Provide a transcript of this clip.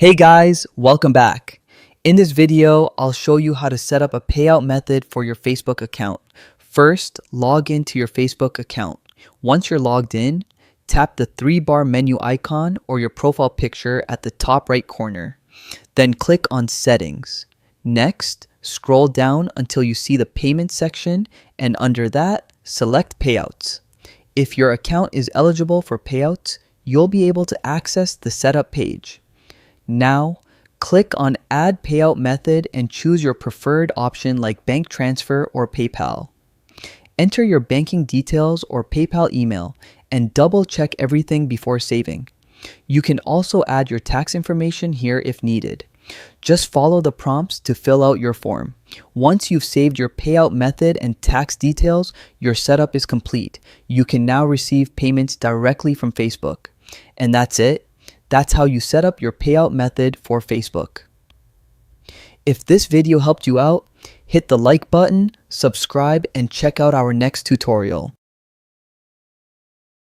Hey guys, welcome back. In this video, I'll show you how to set up a payout method for your Facebook account. First, log into your Facebook account. Once you're logged in, tap the 3-bar menu icon or your profile picture at the top right corner. Then click on Settings. Next, scroll down until you see the Payment section, and under that, select Payouts. If your account is eligible for payouts, you'll be able to access the setup page. Now, click on Add Payout Method and choose your preferred option like bank transfer or PayPal. Enter your banking details or PayPal email and double check everything before saving. You can also add your tax information here if needed. Just follow the prompts to fill out your form. Once you've saved your payout method and tax details, your setup is complete. You can now receive payments directly from Facebook. And that's it. That's how you set up your payout method for Facebook. If this video helped you out, hit the like button, subscribe, and check out our next tutorial.